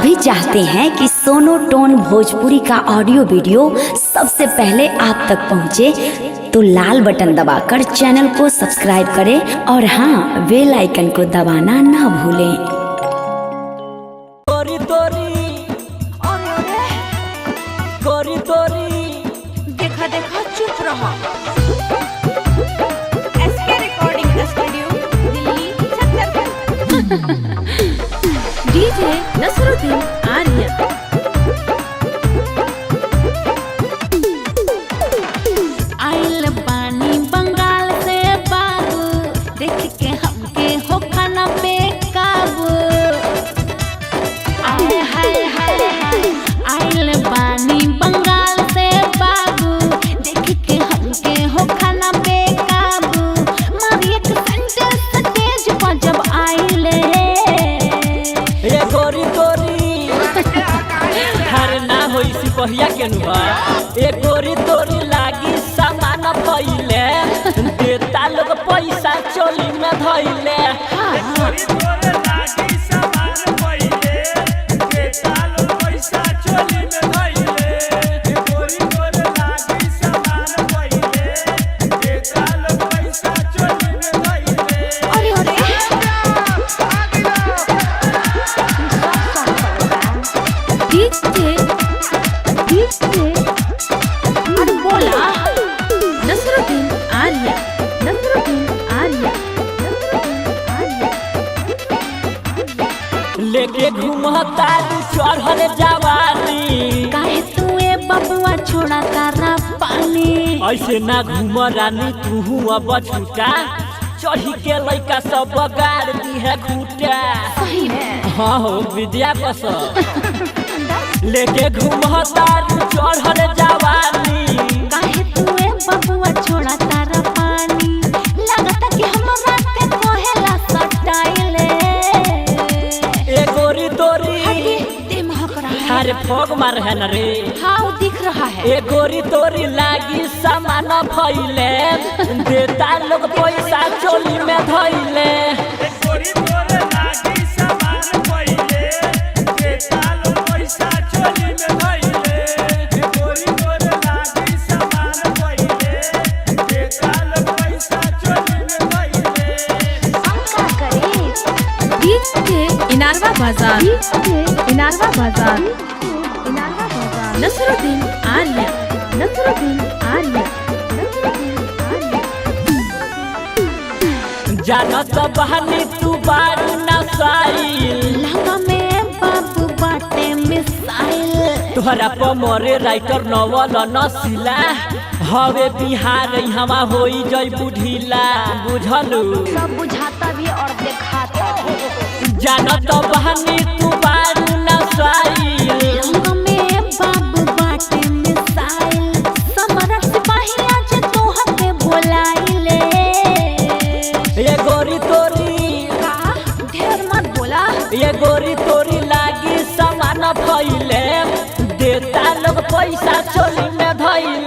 भी चाहते हैं कि सोनो टोन भोजपुरी का ऑडियो वीडियो सबसे पहले आप तक पहुंचे, तो लाल बटन दबाकर चैनल को सब्सक्राइब करें और हाँ, बेल आइकन को दबाना ना भूलें। देखा देखा चुप रहा। SK recording studio Delhi Chhattisgarh. DJ Nasruddin Arya. आइल पानी बंगाल से बाबू, देख के हमके हो खाना पे काबू। आए हाय हाय हाय, आइल पानी बंगाल से बाबू, देख के हमके हो खाना पे काबू। मारिए के सेंटर स्टेज पर जब आइले, रे गोरी गोरी हर ना होई सिपहिया के नुआ। ए गोरी तोरी लागी सामान पहिले, देता लोग पैसा चोली में धइले। गोरी तोरे लागी सामान पहिले, देता लोग पैसा चोली में धइले। गोरी तोरे लागी सामान पहिले, देता लोग पैसा चोली में धइले। अरे अरे डीजे अरे बोला। नसरुद्दीन आर्या, नसरुद्दीन आर्या, नसरुद्दीन आर्या। लेके घूमता चढ़ल जवानी, काहे तू ए बबुआ छोड़ा तारा पानी। ऐसे ना घूम रानी तू अब छूटा, चढ़ी के लइका सब बगाड़ दी है खूटा। सही में हाँ हो विद्या कस लेके घूमता चढ़ल जवानी, काहे तू ए बबुआ छोड़ा तारा पानी। लगता कि हमरा के कोहेला सटाइले। ए गोरी तोरी दे महक रहा है। अरे फोग मार है न रे। हाँ वो दिख रहा है। ए गोरी तोरी लागी सामान फैले, देता लोग पैसा चोली में धइले। गोरी तोरे लागी सामान फैले, देता लोग पैसा चोली में धइले। गोरी तोरे लागी सामान फैले, देता लोग पैसा चोली में धइले। हम का करें? डीजे इनारवा बाजार, इनारवा बाजार, इनारवा बाजार। नसरुद्दीन आर्या, नसरुद्दीन आर्या, नसरुद्दीन आर्या। जानत बहानी तू बारू नसाइल, लहंगा में बाबू बाटे मिसाइल। तोहरा पर मोरे राइटर नवल नसीला, हवे बिहार हवा होई जई बुढ़ीला। बुझलू सब बुझाता भी और दिखाता भी। जानत बहानी तू बारू नसाइल, लहंगा में बाबू बाटे मिसाइल। समरा सिपाही आज तोहर के बोलाइले। ये गोरी तोरी का ढेर मत बोला। ये गोरी तोरी लागी सामान फैले, देता लोग पैसा चोली में धइले।